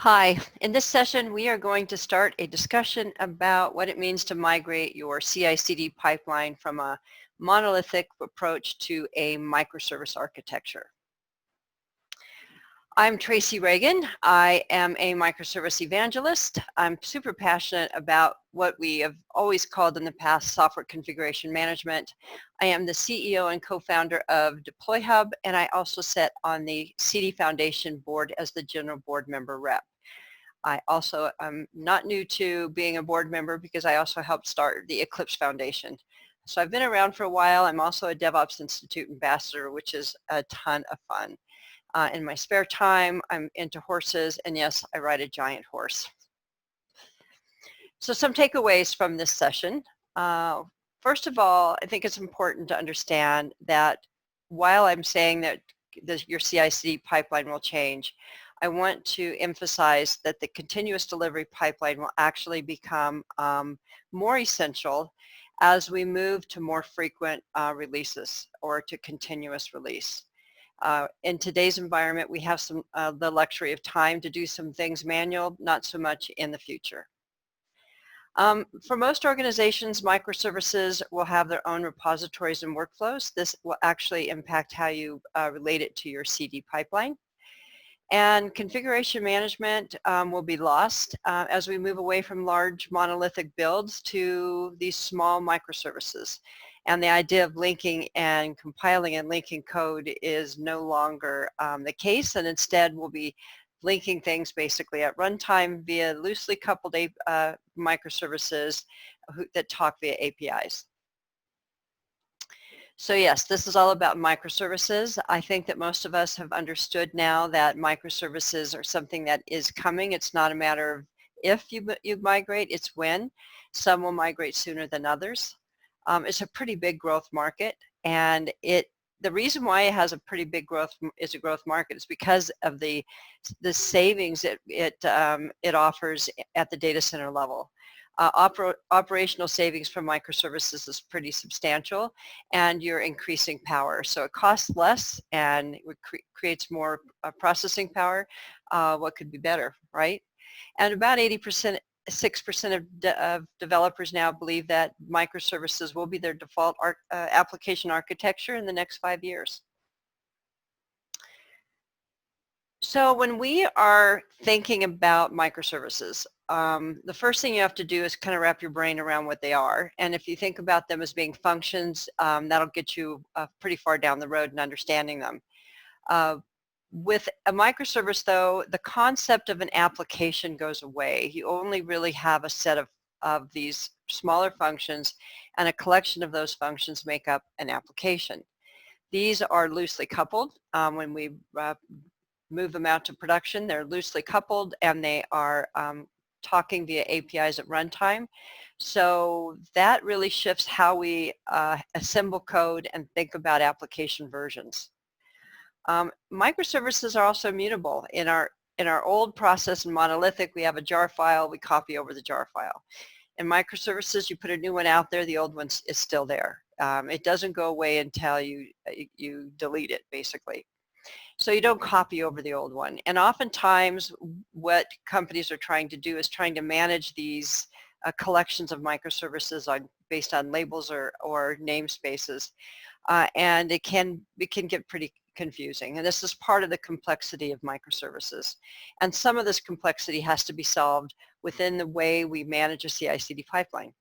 Hi, in this session we are going to start a discussion about what it means to migrate your CI/CD pipeline from a monolithic approach to a microservice architecture. I'm Tracy Reagan. I am a microservice evangelist. I'm super passionate about what we have always called in the past software configuration management. I am the CEO and co-founder of Deploy Hub, and I also sit on the CD Foundation board as the general board member rep. I also am not new to being a board member because I also helped start the Eclipse Foundation. So I've been around for a while. I'm also a DevOps Institute ambassador, which is a ton of fun. In my spare time, I'm into horses, and yes, I ride a giant horse. So some takeaways from this session. First of all, I think it's important to understand that while I'm saying that your CI/CD pipeline will change, I want to emphasize that the continuous delivery pipeline will actually become more essential as we move to more frequent releases or to continuous release. In today's environment, we have the luxury of time to do some things manual, not so much in the future. For most organizations, microservices will have their own repositories and workflows. This will actually impact how you relate it to your CD pipeline. And configuration management will be lost as we move away from large monolithic builds to these small microservices. And the idea of linking and compiling and linking code is no longer the case, and instead we'll be linking things basically at runtime via loosely coupled microservices that talk via APIs. So yes, this is all about microservices. I think that most of us have understood now that microservices are something that is coming. It's not a matter of if you migrate, it's when. Some will migrate sooner than others. It's a pretty big growth market, and the reason why it has a pretty big growth market is because of the savings it offers at the data center level. Operational savings from microservices is pretty substantial, and you're increasing power. So it costs less and it creates more processing power. What could be better, right? And about 6% of developers now believe that microservices will be their default application architecture in the next 5 years. So when we are thinking about microservices, the first thing you have to do is kind of wrap your brain around what they are. And if you think about them as being functions, that'll get you pretty far down the road in understanding them. With a microservice, though, the concept of an application goes away. You only really have a set of these smaller functions, and a collection of those functions make up an application. These are loosely coupled. When we move them out to production, they're loosely coupled, and they are talking via APIs at runtime. So that really shifts how we assemble code and think about application versions. Microservices are also mutable. In our old process in Monolithic, we have a jar file, we copy over the jar file. In microservices, you put a new one out there, the old one is still there. It doesn't go away until you delete it, basically. So you don't copy over the old one. And oftentimes what companies are trying to do is trying to manage these collections of microservices based on labels or namespaces. And it can get pretty confusing. And this is part of the complexity of microservices. And some of this complexity has to be solved within the way we manage a CI/CD pipeline.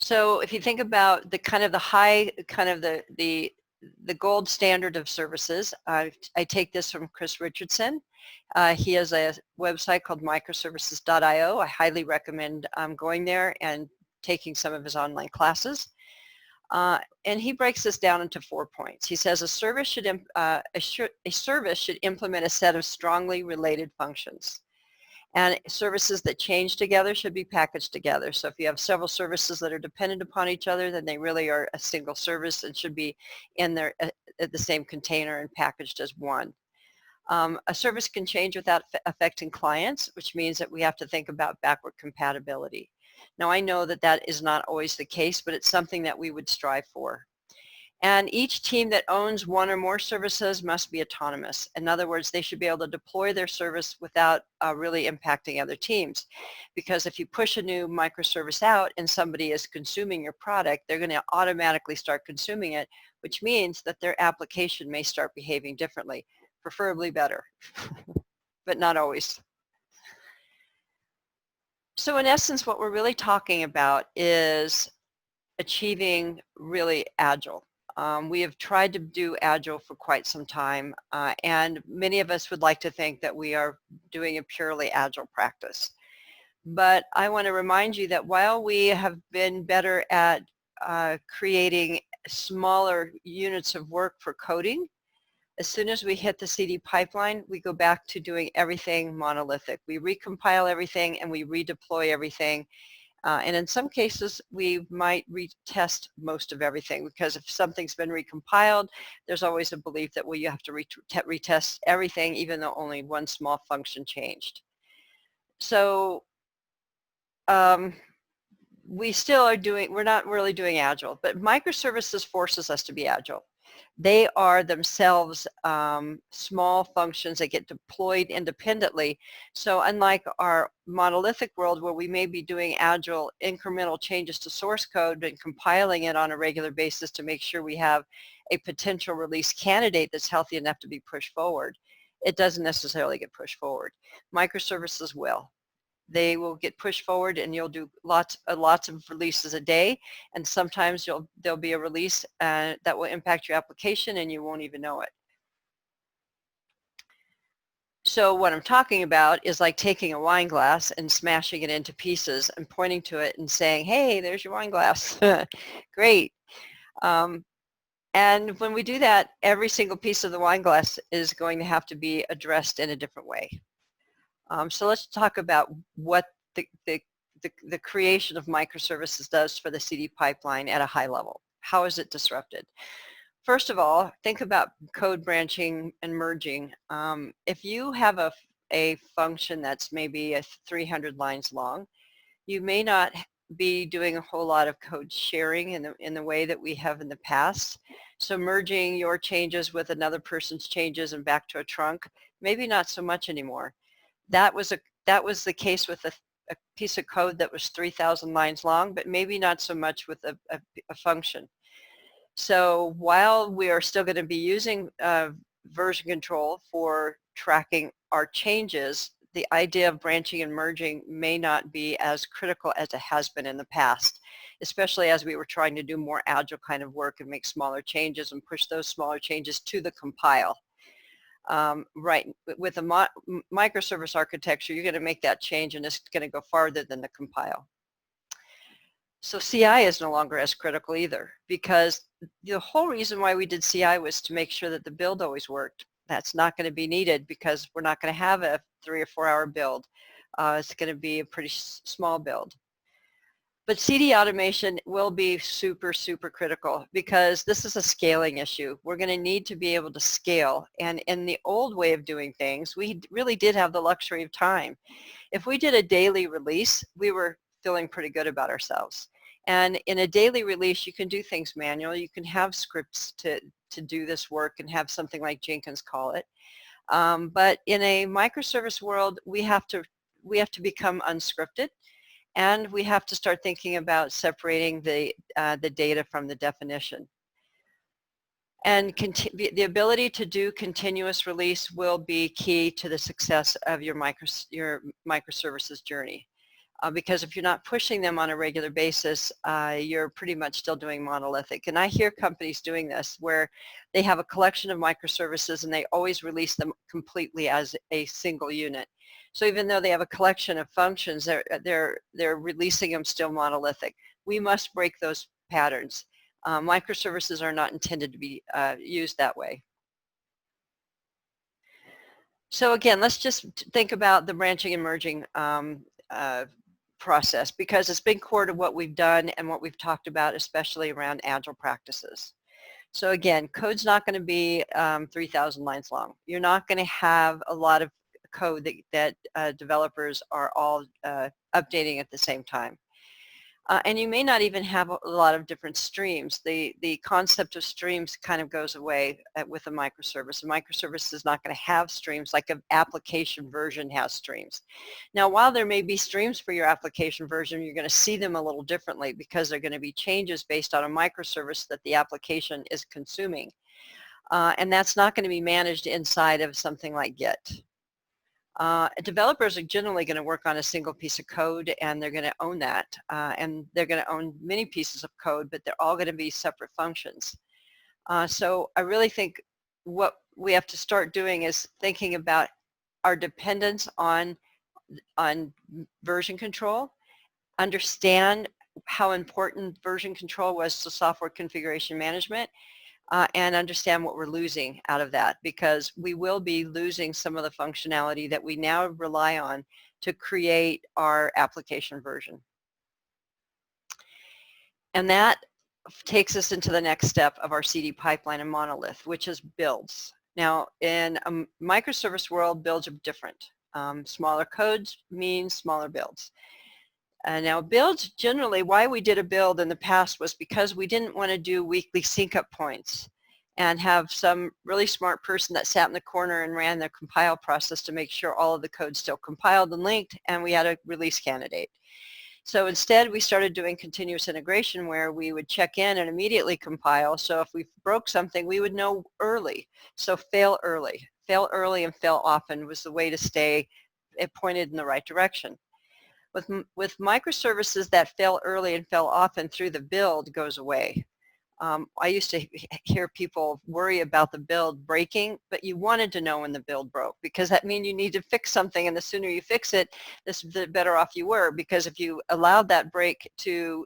So if you think about the gold standard of services, I take this from Chris Richardson. He has a website called microservices.io. I highly recommend going there and taking some of his online classes. And he breaks this down into 4 points. He says a service should implement a set of strongly related functions. And services that change together should be packaged together. So if you have several services that are dependent upon each other, then they really are a single service and should be in there at the same container and packaged as one. A service can change without affecting clients, which means that we have to think about backward compatibility. Now I know that that is not always the case, but it's something that we would strive for. And each team that owns one or more services must be autonomous. In other words, they should be able to deploy their service without really impacting other teams. Because if you push a new microservice out and somebody is consuming your product, they're going to automatically start consuming it, which means that their application may start behaving differently, preferably better, but not always. So in essence, what we're really talking about is achieving really Agile. We have tried to do Agile for quite some time, and many of us would like to think that we are doing a purely Agile practice. But I want to remind you that while we have been better at creating smaller units of work for coding, as soon as we hit the CD pipeline, we go back to doing everything monolithic. We recompile everything and we redeploy everything. And in some cases, we might retest most of everything, because if something's been recompiled, there's always a belief that, well, you have to retest everything, even though only one small function changed. So we still are we're not really doing Agile, but microservices forces us to be Agile. They are themselves small functions that get deployed independently. So unlike our monolithic world, where we may be doing Agile incremental changes to source code and compiling it on a regular basis to make sure we have a potential release candidate that's healthy enough to be pushed forward, it doesn't necessarily get pushed forward. Microservices will. They will get pushed forward, and you'll do lots of releases a day, and sometimes there'll be a release that will impact your application and you won't even know it. So what I'm talking about is like taking a wine glass and smashing it into pieces and pointing to it and saying, hey, there's your wine glass. Great. And when we do that, every single piece of the wine glass is going to have to be addressed in a different way. So let's talk about what the creation of microservices does for the CD pipeline at a high level. How is it disrupted? First of all, think about code branching and merging. If you have a function that's maybe 300 lines long, you may not be doing a whole lot of code sharing in the way that we have in the past. So merging your changes with another person's changes and back to a trunk, maybe not so much anymore. That was the case with a piece of code that was 3,000 lines long, but maybe not so much with a function. So while we are still going to be using version control for tracking our changes, the idea of branching and merging may not be as critical as it has been in the past, especially as we were trying to do more Agile kind of work and make smaller changes and push those smaller changes to the compile. Right, with a microservice architecture, you're going to make that change and it's going to go farther than the compile. So CI is no longer as critical either, because the whole reason why we did CI was to make sure that the build always worked. That's not going to be needed because we're not going to have a 3 or 4 hour build. It's going to be a pretty small build. But CD automation will be super, super critical because this is a scaling issue. We're going to need to be able to scale. And in the old way of doing things, we really did have the luxury of time. If we did a daily release, we were feeling pretty good about ourselves. And in a daily release, you can do things manually. You can have scripts to do this work and have something like Jenkins call it. But in a microservice world, we have to become unscripted. And we have to start thinking about separating the data from the definition. And the ability to do continuous release will be key to the success of your microservices journey. Because if you're not pushing them on a regular basis, you're pretty much still doing monolithic. And I hear companies doing this where they have a collection of microservices and they always release them completely as a single unit. So even though they have a collection of functions, they're releasing them still monolithic. We must break those patterns. Microservices are not intended to be used that way. So again, let's just think about the branching and merging process, because it's been core to what we've done and what we've talked about, especially around Agile practices. So again, code's not going to be 3,000 lines long. You're not going to have a lot of code that developers are all updating at the same time. And you may not even have a lot of different streams. The concept of streams kind of goes away with a microservice. A microservice is not going to have streams like an application version has streams. Now, while there may be streams for your application version, you're going to see them a little differently because they're going to be changes based on a microservice that the application is consuming. And that's not going to be managed inside of something like Git. Developers are generally going to work on a single piece of code, and they're going to own that, and they're going to own many pieces of code, but they're all going to be separate functions. So I really think what we have to start doing is thinking about our dependence on version control, understand how important version control was to software configuration management, and understand what we're losing out of that, because we will be losing some of the functionality that we now rely on to create our application version. And that takes us into the next step of our CD pipeline and monolith, which is builds. Now, in a microservice world, builds are different. Smaller codes means smaller builds. Now builds, generally, why we did a build in the past was because we didn't want to do weekly sync up points and have some really smart person that sat in the corner and ran the compile process to make sure all of the code still compiled and linked, and we had a release candidate. So instead, we started doing continuous integration where we would check in and immediately compile. So if we broke something, we would know early. So fail early. Fail early and fail often was the way to stay pointed in the right direction. With microservices, that fail early and fail often through the build goes away. I used to hear people worry about the build breaking, but you wanted to know when the build broke, because that means you need to fix something, and the sooner you fix it, the better off you were, because if you allowed that break to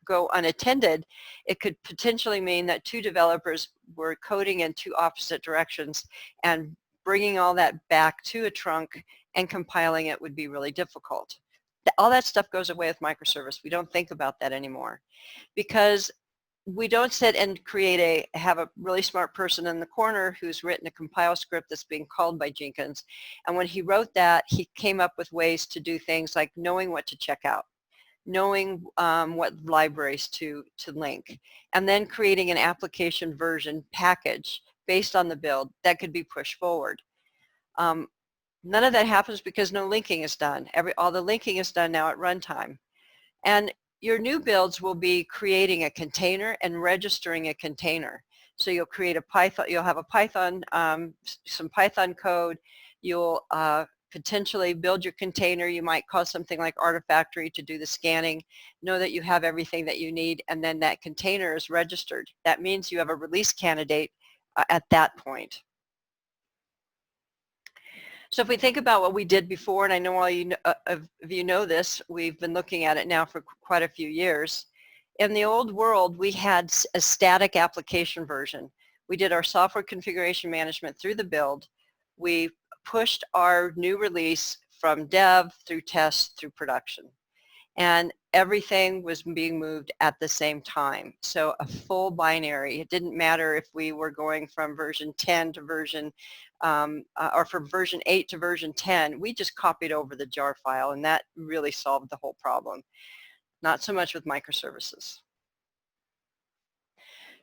go unattended, it could potentially mean that two developers were coding in two opposite directions, and bringing all that back to a trunk and compiling it would be really difficult. All that stuff goes away with microservice. We don't think about that anymore, because we don't sit and have a really smart person in the corner who's written a compile script that's being called by Jenkins. And when he wrote that, he came up with ways to do things like knowing what to check out, knowing what libraries to link, and then creating an application version package based on the build that could be pushed forward. None of that happens because no linking is done. All the linking is done now at runtime. And your new builds will be creating a container and registering a container. So you'll create a Python, you'll have a Python, some Python code, you'll potentially build your container. You might call something like Artifactory to do the scanning, know that you have everything that you need, and then that container is registered. That means you have a release candidate at that point. So if we think about what we did before, and I know all of you know this, we've been looking at it now for quite a few years. In the old world, we had a static application version. We did our software configuration management through the build. We pushed our new release from dev through test through production. And everything was being moved at the same time. So a full binary. It didn't matter if we were going from version 10 to version, or from version 8 to version 10. We just copied over the jar file, and that really solved the whole problem. Not so much with microservices.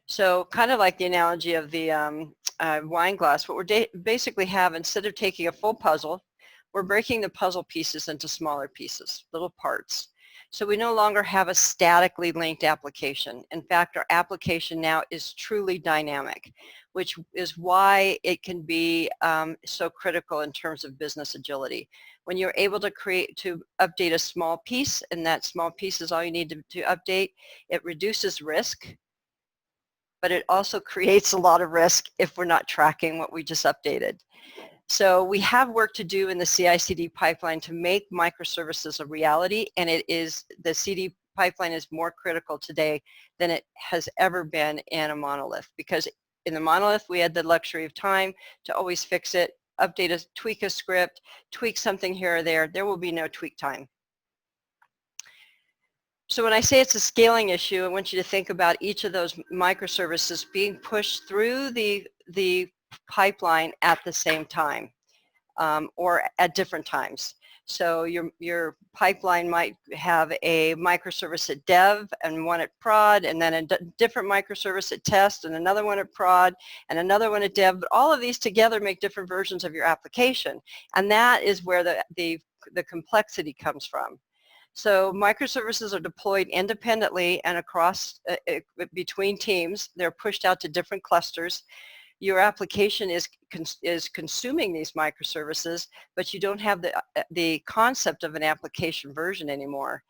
So kind of like the analogy of the wine glass, what we basically have, instead of taking a full puzzle, we're breaking the puzzle pieces into smaller pieces, little parts. So we no longer have a statically linked application. In fact, our application now is truly dynamic, which is why it can be so critical in terms of business agility. When you're able to update a small piece, and that small piece is all you need to update, it reduces risk, but it also creates a lot of risk if we're not tracking what we just updated. So we have work to do in the CI/CD pipeline to make microservices a reality, and the CD pipeline is more critical today than it has ever been in a monolith, because in the monolith we had the luxury of time to always fix it, tweak a script, tweak something here or there. There will be no tweak time. So when I say it's a scaling issue, I want you to think about each of those microservices being pushed through the pipeline at the same time, or at different times. So your pipeline might have a microservice at dev and one at prod, and then a different microservice at test and another one at prod and another one at dev. But all of these together make different versions of your application. And that is where the complexity comes from. So microservices are deployed independently and across between teams. They're pushed out to different clusters. Your application is consuming these microservices, but you don't have the concept of an application version anymore.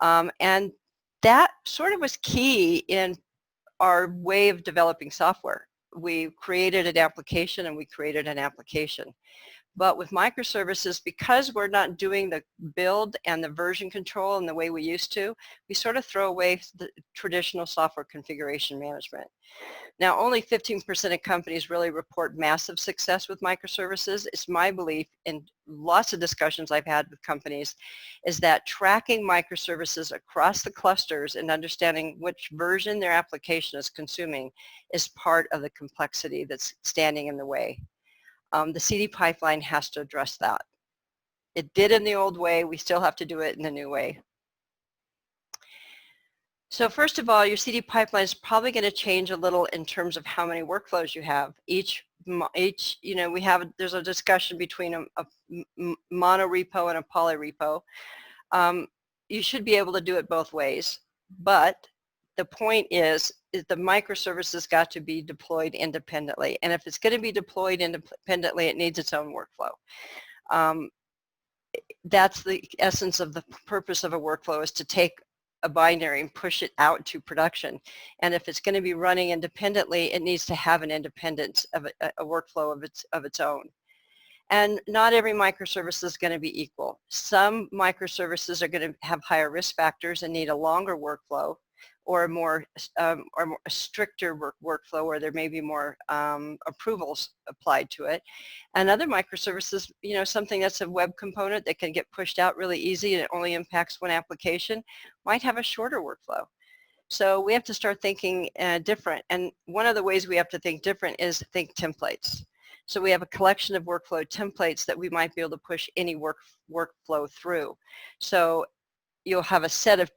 And that sort of was key in our way of developing software. We created an application and we created an application. But with microservices, because we're not doing the build and the version control in the way we used to, we sort of throw away the traditional software configuration management. Now, only 15% of companies really report massive success with microservices. It's my belief, in lots of discussions I've had with companies, is that tracking microservices across the clusters and understanding which version their application is consuming is part of the complexity that's standing in the way. The CD pipeline has to address that. It did in the old way. We still have to do it in the new way. So first of all, your CD pipeline is probably going to change a little in terms of how many workflows you have. There's a discussion between a mono repo and a poly repo. You should be able to do it both ways, but the point is the microservices got to be deployed independently. And if it's going to be deployed independently, it needs its own workflow. That's the essence of the purpose of a workflow, is to take a binary and push it out to production. And if it's going to be running independently, it needs to have an independence of a workflow of its own. And not every microservice is going to be equal. Some microservices are going to have higher risk factors and need a longer workflow, or a more stricter workflow where there may be more approvals applied to it. And other microservices, something that's a web component that can get pushed out really easy and it only impacts one application, might have a shorter workflow. So we have to start thinking different. And one of the ways we have to think different is think templates. So we have a collection of workflow templates that we might be able to push any workflow through. So you'll have a set of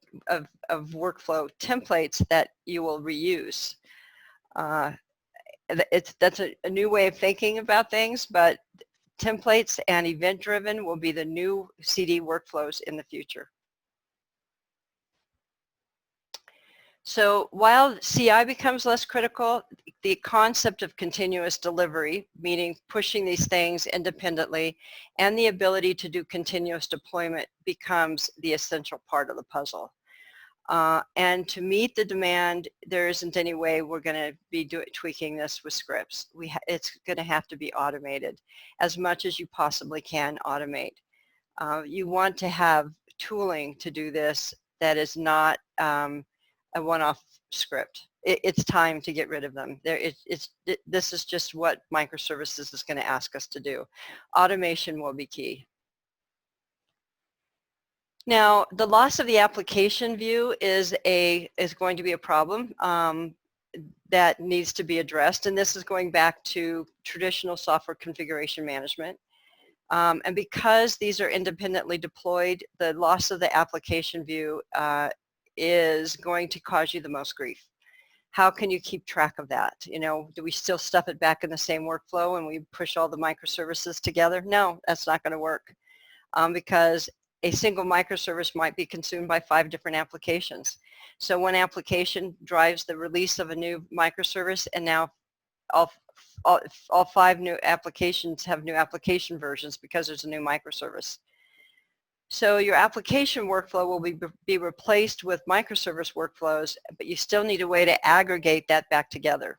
workflow templates that you will reuse. That's a new way of thinking about things, but templates and event-driven will be the new CD workflows in the future. So while CI becomes less critical, the concept of continuous delivery, meaning pushing these things independently, and the ability to do continuous deployment becomes the essential part of the puzzle. And to meet the demand, there isn't any way we're going to be tweaking this with scripts. It's going to have to be automated as much as you possibly can automate. You want to have tooling to do this that is not a one-off script. It's time to get rid of them. This is just what microservices is going to ask us to do. Automation will be key. Now, the loss of the application view is going to be a problem that needs to be addressed, and this is going back to traditional software configuration management. And because these are independently deployed, the loss of the application view is going to cause you the most grief. How can you keep track of that? Do we still stuff it back in the same workflow and we push all the microservices together? No, that's not going to work because a single microservice might be consumed by 5 different applications. So one application drives the release of a new microservice, and now all 5 new applications have new application versions because there's a new microservice. So your application workflow will be replaced with microservice workflows, but you still need a way to aggregate that back together.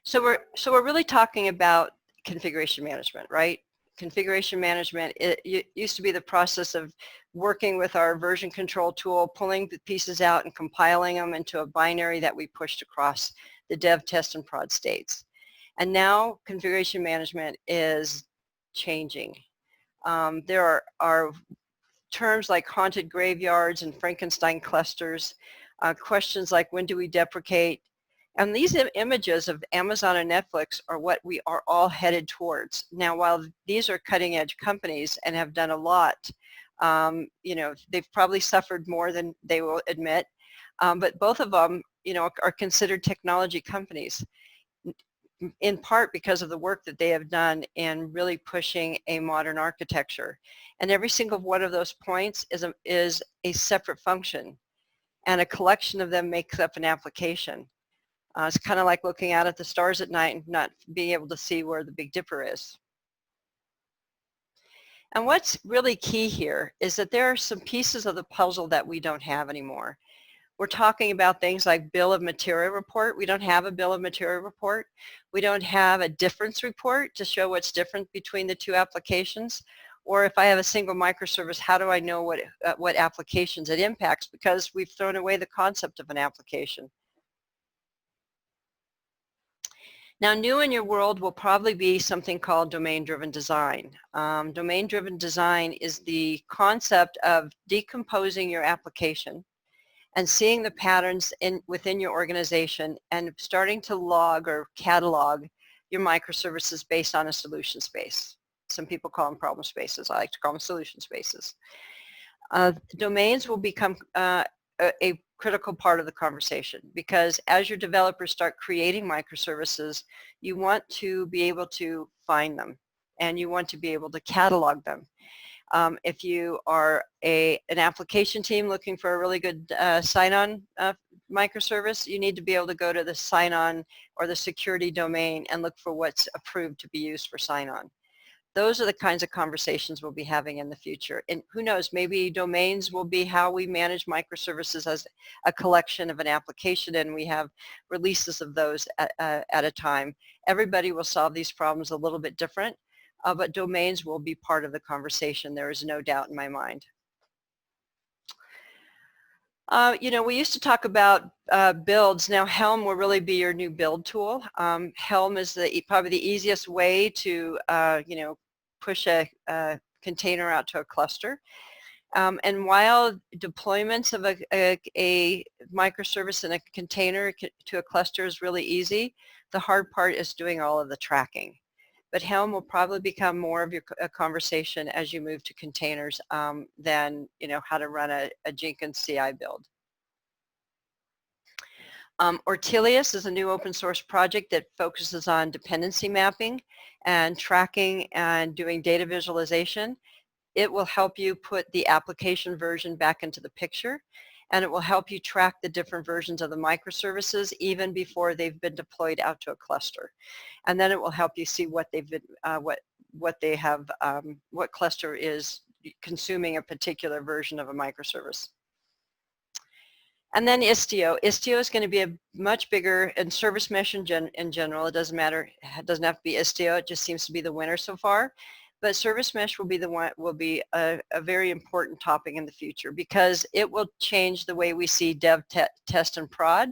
So we're really talking about configuration management, right? Configuration management, it used to be the process of working with our version control tool, pulling the pieces out and compiling them into a binary that we pushed across the dev, test, and prod states. And now configuration management is changing. There are terms like haunted graveyards and Frankenstein clusters, questions like when do we deprecate, And these images of Amazon and Netflix are what we are all headed towards. Now, while these are cutting edge companies and have done a lot, you know, they've probably suffered more than they will admit, but both of them, you know, are considered technology companies, in part because of the work that they have done in really pushing a modern architecture. And every single one of those points is a separate function, and a collection of them makes up an application. It's kind of like looking out at the stars at night and not being able to see where the Big Dipper is. And what's really key here is that there are some pieces of the puzzle that we don't have anymore. We're talking about things like bill of material report. We don't have a bill of material report. We don't have a difference report to show what's different between the two applications. Or if I have a single microservice, how do I know what applications it impacts? Because we've thrown away the concept of an application. Now, new in your world will probably be something called domain-driven design. Domain-driven design is the concept of decomposing your application and seeing the patterns within your organization and starting to log or catalog your microservices based on a solution space. Some people call them problem spaces. I like to call them solution spaces. Domains will become a critical part of the conversation, because as your developers start creating microservices, you want to be able to find them and you want to be able to catalog them. If you are an application team looking for a really good sign-on microservice, you need to be able to go to the sign-on or the security domain and look for what's approved to be used for sign-on. Those are the kinds of conversations we'll be having in the future. And who knows, maybe domains will be how we manage microservices as a collection of an application, and we have releases of those at a time. Everybody will solve these problems a little bit different, but domains will be part of the conversation. There is no doubt in my mind. You know, we used to talk about builds. Now Helm will really be your new build tool. Helm is probably the easiest way to, you know, push a container out to a cluster. And while deployments of a microservice in a container to a cluster is really easy, the hard part is doing all of the tracking. But Helm will probably become more of your conversation as you move to containers than, you know, how to run a Jenkins CI build. Ortelius is a new open source project that focuses on dependency mapping and tracking and doing data visualization. It will help you put the application version back into the picture, and it will help you track the different versions of the microservices even before they've been deployed out to a cluster. And then it will help you see what they've been, what they have, what cluster is consuming a particular version of a microservice. And then Istio. Istio is going to be a much bigger, and service mesh in general, it doesn't matter, it doesn't have to be Istio, it just seems to be the winner so far. But service mesh will be the one, will be a very important topic in the future, because it will change the way we see dev, test, and prod.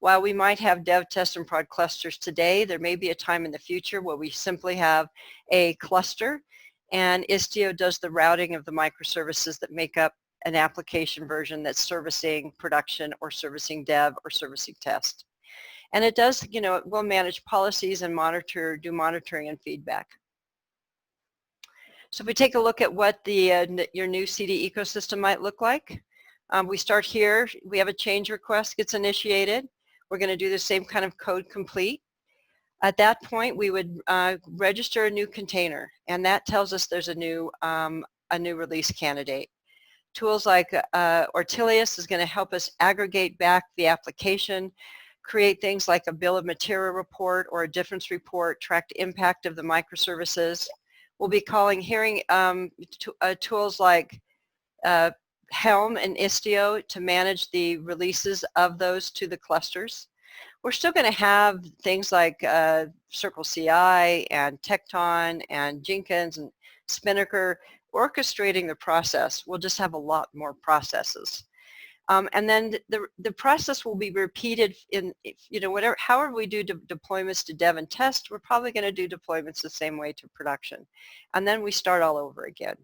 While we might have dev, test, and prod clusters today, there may be a time in the future where we simply have a cluster, and Istio does the routing of the microservices that make up an application version that's servicing production or servicing dev or servicing test. And it does, you know, it will manage policies and do monitoring and feedback. So if we take a look at what your new CD ecosystem might look like, we start here. We have a change request gets initiated. We're going to do the same kind of code complete. At that point, we would register a new container, and that tells us there's a new release candidate. Tools like Ortelius is going to help us aggregate back the application, create things like a bill of material report or a difference report, track the impact of the microservices. We'll be hearing tools like Helm and Istio to manage the releases of those to the clusters. We're still going to have things like Circle CI and Tecton and Jenkins and Spinnaker orchestrating the process. We'll just have a lot more processes. And then the process will be repeated in, you know, however we do deployments to dev and test, we're probably going to do deployments the same way to production. And then we start all over again.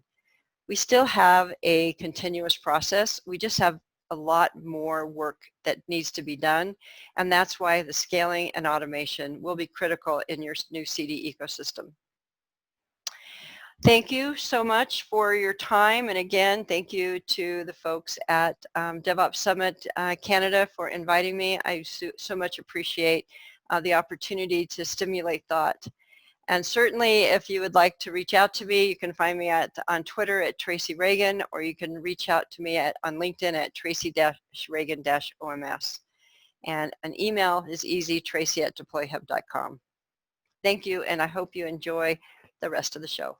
We still have a continuous process. We just have a lot more work that needs to be done, and that's why the scaling and automation will be critical in your new CD ecosystem. Thank you so much for your time, and again, thank you to the folks at DevOps Summit Canada for inviting me. I so much appreciate the opportunity to stimulate thought. And certainly, if you would like to reach out to me, you can find me on Twitter at TracyRagan, or you can reach out to me on LinkedIn at Tracy-Ragan-OMS. And an email is easy, tracy@deployhub.com. Thank you, and I hope you enjoy the rest of the show.